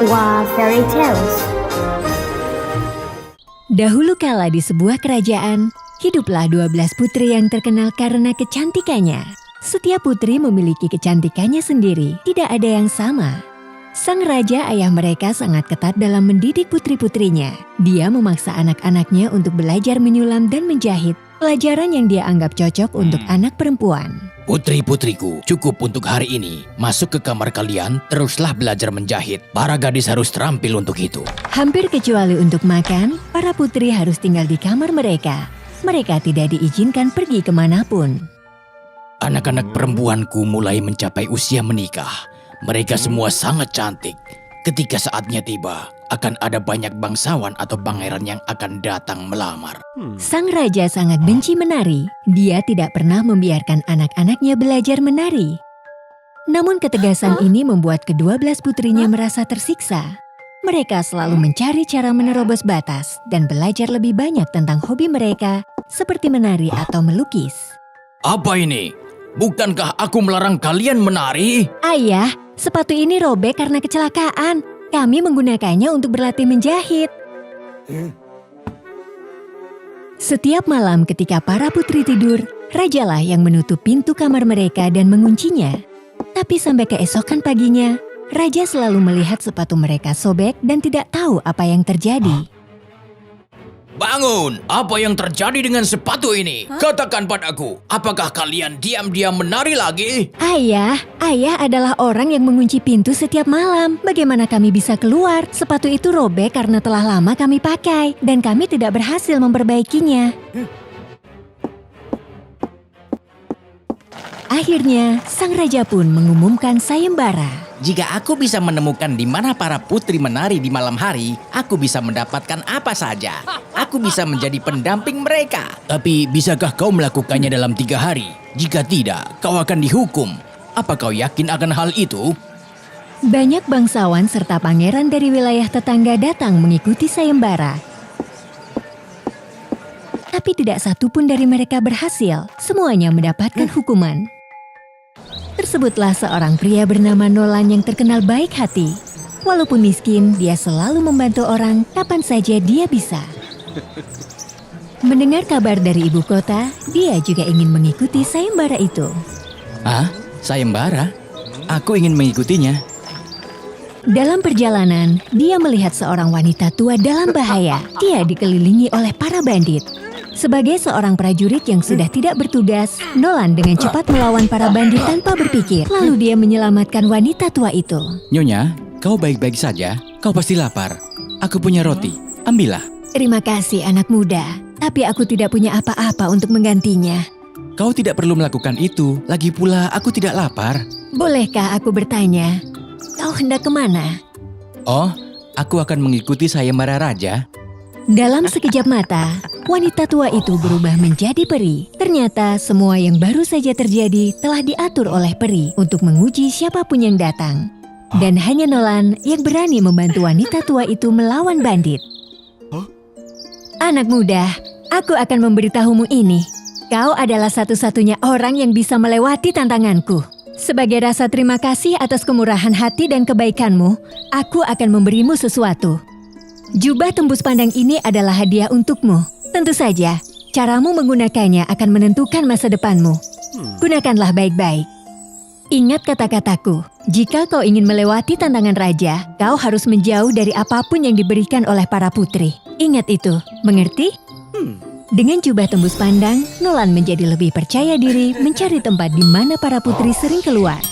Wah, Fairy Tales. Dahulu kala di sebuah kerajaan, hiduplah 12 putri yang terkenal karena kecantikannya. Setiap putri memiliki kecantikannya sendiri, tidak ada yang sama. Sang raja ayah mereka sangat ketat dalam mendidik putri-putrinya. Dia memaksa anak-anaknya untuk belajar menyulam dan menjahit, pelajaran yang dia anggap cocok untuk anak perempuan. Putri-putriku, cukup untuk hari ini. Masuk ke kamar kalian, teruslah belajar menjahit. Para gadis harus terampil untuk itu. Hampir kecuali untuk makan, para putri harus tinggal di kamar mereka. Mereka tidak diizinkan pergi kemanapun. Anak-anak perempuanku mulai mencapai usia menikah. Mereka semua sangat cantik. Ketika saatnya tiba, akan ada banyak bangsawan atau pangeran yang akan datang melamar. Sang raja sangat benci menari. Dia tidak pernah membiarkan anak-anaknya belajar menari. Namun ketegasan ini membuat ke-12 putrinya merasa tersiksa. Mereka selalu mencari cara menerobos batas dan belajar lebih banyak tentang hobi mereka, seperti menari atau melukis. Apa ini? Bukankah aku melarang kalian menari? Ayah, sepatu ini robek karena kecelakaan. Kami menggunakannya untuk berlatih menjahit. Setiap malam ketika para putri tidur, rajalah yang menutup pintu kamar mereka dan menguncinya. Tapi sampai keesokan paginya, raja selalu melihat sepatu mereka sobek dan tidak tahu apa yang terjadi. Bangun! Apa yang terjadi dengan sepatu ini? Katakan padaku, apakah kalian diam-diam menari lagi? Ayah adalah orang yang mengunci pintu setiap malam. Bagaimana kami bisa keluar? Sepatu itu robek karena telah lama kami pakai dan kami tidak berhasil memperbaikinya. Akhirnya, sang raja pun mengumumkan sayembara. Jika aku bisa menemukan di mana para putri menari di malam hari, aku bisa mendapatkan apa saja. Aku bisa menjadi pendamping mereka. Tapi bisakah kau melakukannya dalam 3 hari? Jika tidak, kau akan dihukum. Apa kau yakin akan hal itu? Banyak bangsawan serta pangeran dari wilayah tetangga datang mengikuti sayembara. Tapi tidak satu pun dari mereka berhasil. Semuanya mendapatkan hukuman. Tersebutlah seorang pria bernama Nolan yang terkenal baik hati. Walaupun miskin, dia selalu membantu orang kapan saja dia bisa. Mendengar kabar dari ibu kota, dia juga ingin mengikuti sayembara itu. Hah? Sayembara? Aku ingin mengikutinya. Dalam perjalanan, dia melihat seorang wanita tua dalam bahaya. Dia dikelilingi oleh para bandit. Sebagai seorang prajurit yang sudah tidak bertugas, Nolan dengan cepat melawan para bandit tanpa berpikir. Lalu dia menyelamatkan wanita tua itu. Nyonya, kau baik-baik saja? Kau pasti lapar. Aku punya roti. Ambillah. Terima kasih anak muda, tapi aku tidak punya apa-apa untuk menggantinya. Kau tidak perlu melakukan itu. Lagi pula aku tidak lapar. Bolehkah aku bertanya, kau hendak kemana? Oh, aku akan mengikuti sayembara raja. Dalam sekejap mata, wanita tua itu berubah menjadi peri. Ternyata semua yang baru saja terjadi telah diatur oleh peri untuk menguji siapapun yang datang. Dan hanya Nolan yang berani membantu wanita tua itu melawan bandit. Anak muda, aku akan memberitahumu ini. Kau adalah satu-satunya orang yang bisa melewati tantanganku. Sebagai rasa terima kasih atas kemurahan hati dan kebaikanmu, aku akan memberimu sesuatu. Jubah tembus pandang ini adalah hadiah untukmu. Tentu saja, caramu menggunakannya akan menentukan masa depanmu. Gunakanlah baik-baik. Ingat kata-kataku, jika kau ingin melewati tantangan raja, kau harus menjauh dari apapun yang diberikan oleh para putri. Ingat itu, mengerti? Dengan jubah tembus pandang, Nolan menjadi lebih percaya diri mencari tempat di mana para putri sering keluar.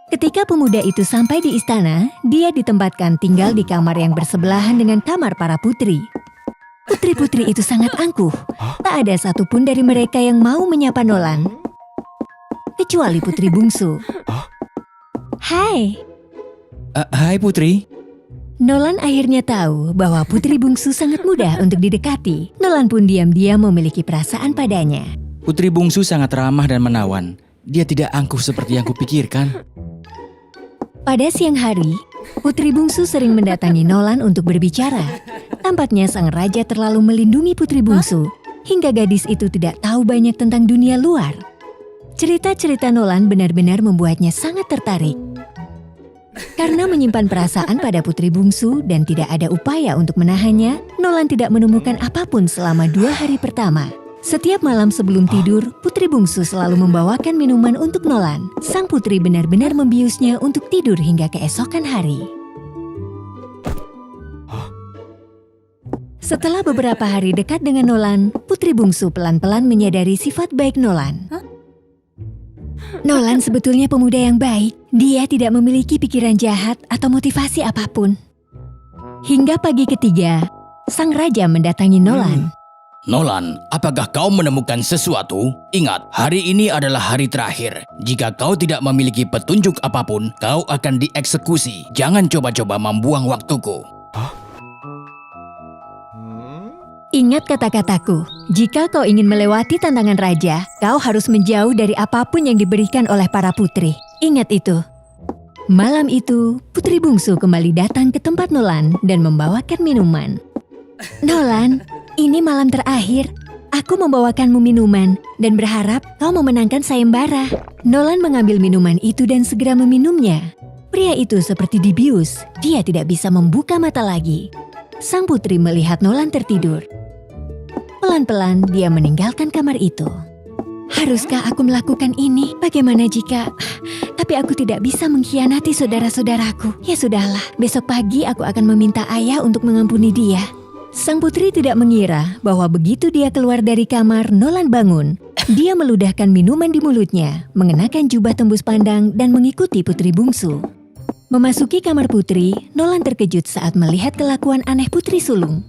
Ketika pemuda itu sampai di istana, dia ditempatkan tinggal di kamar yang bersebelahan dengan kamar para putri. Putri-putri itu sangat angkuh. Tak ada satupun dari mereka yang mau menyapa Nolan. Kecuali putri bungsu. Hai. Hai putri. Nolan akhirnya tahu bahwa putri bungsu sangat mudah untuk didekati. Nolan pun diam-diam memiliki perasaan padanya. Putri bungsu sangat ramah dan menawan. Dia tidak angkuh seperti yang kupikirkan. Pada siang hari, putri bungsu sering mendatangi Nolan untuk berbicara. Tampaknya sang raja terlalu melindungi putri bungsu, hingga gadis itu tidak tahu banyak tentang dunia luar. Cerita-cerita Nolan benar-benar membuatnya sangat tertarik. Karena menyimpan perasaan pada putri bungsu dan tidak ada upaya untuk menahannya, Nolan tidak menemukan apapun selama 2 hari pertama. Setiap malam sebelum tidur, putri bungsu selalu membawakan minuman untuk Nolan. Sang putri benar-benar membiusnya untuk tidur hingga keesokan hari. Setelah beberapa hari dekat dengan Nolan, putri bungsu pelan-pelan menyadari sifat baik Nolan. Nolan sebetulnya pemuda yang baik. Dia tidak memiliki pikiran jahat atau motivasi apapun. Hingga pagi ketiga, sang raja mendatangi Nolan. Nolan, apakah kau menemukan sesuatu? Ingat, hari ini adalah hari terakhir. Jika kau tidak memiliki petunjuk apapun, kau akan dieksekusi. Jangan coba-coba membuang waktuku. Ingat kata-kataku, jika kau ingin melewati tantangan raja, kau harus menjauh dari apapun yang diberikan oleh para putri. Ingat itu. Malam itu, putri bungsu kembali datang ke tempat Nolan dan membawakan minuman. Nolan, ini malam terakhir. Aku membawakanmu minuman dan berharap kau memenangkan sayembara. Nolan mengambil minuman itu dan segera meminumnya. Pria itu seperti dibius, dia tidak bisa membuka mata lagi. Sang putri melihat Nolan tertidur. Pelan-pelan dia meninggalkan kamar itu. Haruskah aku melakukan ini? Bagaimana jika... Tapi aku tidak bisa mengkhianati saudara-saudaraku. Ya sudahlah, besok pagi aku akan meminta ayah untuk mengampuni dia. Sang putri tidak mengira bahwa begitu dia keluar dari kamar, Nolan bangun. Dia meludahkan minuman di mulutnya, mengenakan jubah tembus pandang dan mengikuti putri bungsu. Memasuki kamar putri, Nolan terkejut saat melihat kelakuan aneh putri sulung.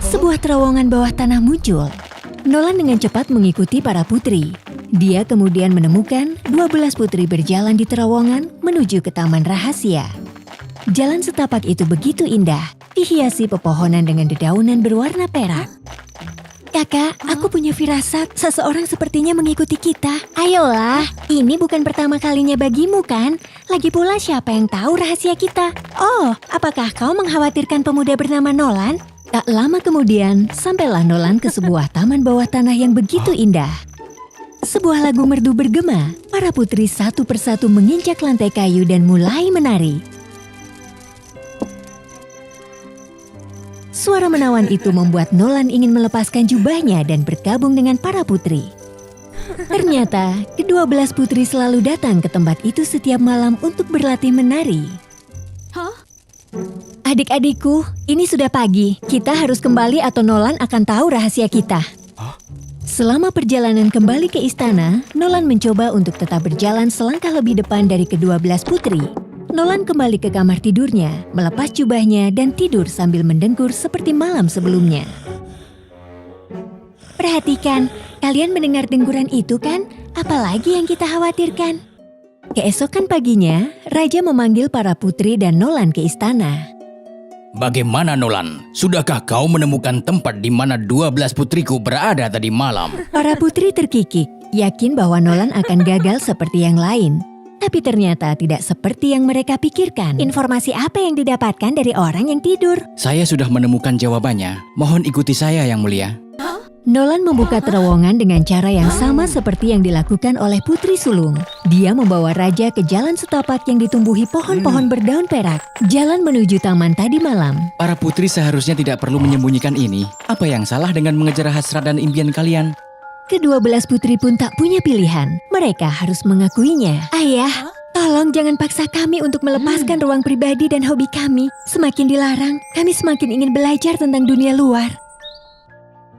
Sebuah terowongan bawah tanah muncul. Nolan dengan cepat mengikuti para putri. Dia kemudian menemukan 12 putri berjalan di terowongan menuju ke taman rahasia. Jalan setapak itu begitu indah, dihiasi pepohonan dengan dedaunan berwarna perak. Kakak, aku punya firasat, seseorang sepertinya mengikuti kita. Ayolah, ini bukan pertama kalinya bagimu kan? Lagi pula siapa yang tahu rahasia kita? Oh, apakah kau mengkhawatirkan pemuda bernama Nolan? Tak lama kemudian, sampailah Nolan ke sebuah taman bawah tanah yang begitu indah. Sebuah lagu merdu bergema, para putri satu persatu menginjak lantai kayu dan mulai menari. Suara menawan itu membuat Nolan ingin melepaskan jubahnya dan bergabung dengan para putri. Ternyata, ke-12 putri selalu datang ke tempat itu setiap malam untuk berlatih menari. Adik-adikku, ini sudah pagi. Kita harus kembali atau Nolan akan tahu rahasia kita. Selama perjalanan kembali ke istana, Nolan mencoba untuk tetap berjalan selangkah lebih depan dari ke-12 putri. Nolan kembali ke kamar tidurnya, melepas jubahnya dan tidur sambil mendengkur seperti malam sebelumnya. Perhatikan, kalian mendengar dengkuran itu kan? Apalagi yang kita khawatirkan? Keesokan paginya, Raja memanggil para putri dan Nolan ke istana. Bagaimana Nolan? Sudahkah kau menemukan tempat di mana 12 putriku berada tadi malam? Para putri terkikik, yakin bahwa Nolan akan gagal seperti yang lain. Tapi ternyata tidak seperti yang mereka pikirkan. Informasi apa yang didapatkan dari orang yang tidur? Saya sudah menemukan jawabannya. Mohon ikuti saya, Yang Mulia. Nolan membuka terowongan dengan cara yang sama seperti yang dilakukan oleh putri sulung. Dia membawa raja ke jalan setapak yang ditumbuhi pohon-pohon berdaun perak. Jalan menuju taman tadi malam. Para putri seharusnya tidak perlu menyembunyikan ini. Apa yang salah dengan mengejar hasrat dan impian kalian? Ke-12 putri pun tak punya pilihan. Mereka harus mengakuinya. Ayah, tolong jangan paksa kami untuk melepaskan ruang pribadi dan hobi kami. Semakin dilarang, kami semakin ingin belajar tentang dunia luar.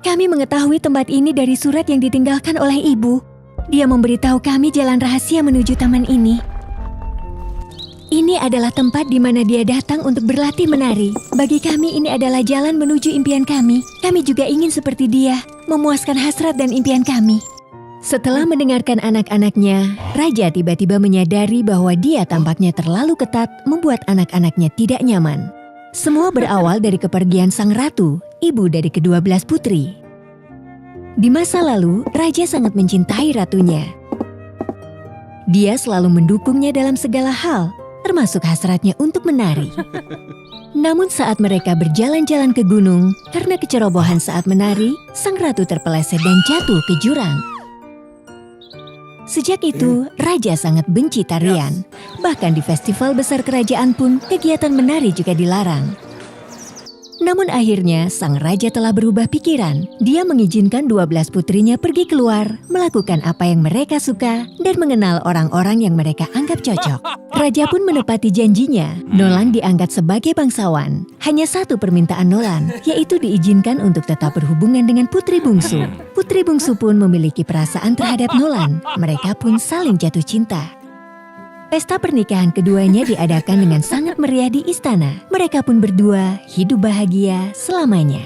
Kami mengetahui tempat ini dari surat yang ditinggalkan oleh ibu. Dia memberitahu kami jalan rahasia menuju taman ini. Ini adalah tempat di mana dia datang untuk berlatih menari. Bagi kami ini adalah jalan menuju impian kami. Kami juga ingin seperti dia, memuaskan hasrat dan impian kami. Setelah mendengarkan anak-anaknya, Raja tiba-tiba menyadari bahwa dia tampaknya terlalu ketat membuat anak-anaknya tidak nyaman. Semua berawal dari kepergian sang ratu, ibu dari ke-12 putri. Di masa lalu, Raja sangat mencintai ratunya. Dia selalu mendukungnya dalam segala hal, termasuk hasratnya untuk menari. Namun saat mereka berjalan-jalan ke gunung, karena kecerobohan saat menari, sang ratu terpeleset dan jatuh ke jurang. Sejak itu, Raja sangat benci tarian. Bahkan di festival besar kerajaan pun, kegiatan menari juga dilarang. Namun akhirnya, sang raja telah berubah pikiran. Dia mengizinkan 12 putrinya pergi keluar, melakukan apa yang mereka suka, dan mengenal orang-orang yang mereka anggap cocok. Raja pun menepati janjinya. Nolan diangkat sebagai bangsawan. Hanya satu permintaan Nolan, yaitu diizinkan untuk tetap berhubungan dengan putri bungsu. Putri bungsu pun memiliki perasaan terhadap Nolan. Mereka pun saling jatuh cinta. Pesta pernikahan keduanya diadakan dengan sangat meriah di istana. Mereka pun berdua hidup bahagia selamanya.